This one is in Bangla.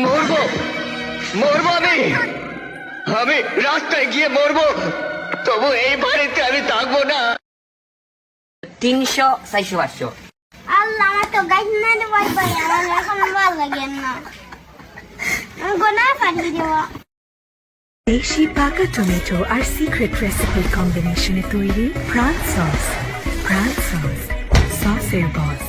মরবো, মরবো আমি রাস্তায় গিয়ে মরবো, তবু এই বাড়িতে আমি থাকবো না। 300, 400, 500. আল্লাহ, আমার তো গাইড না ভয় পাই, আমার এখন ভালো লাগে না, আমি গোনা পাঠিয়ে দেবো। দেশি পাকা টমেটো আর সিক্রেট রেসিপি কম্বিনেশনে তৈরি প্রাণ সস। প্রাণ সস, সসের বস।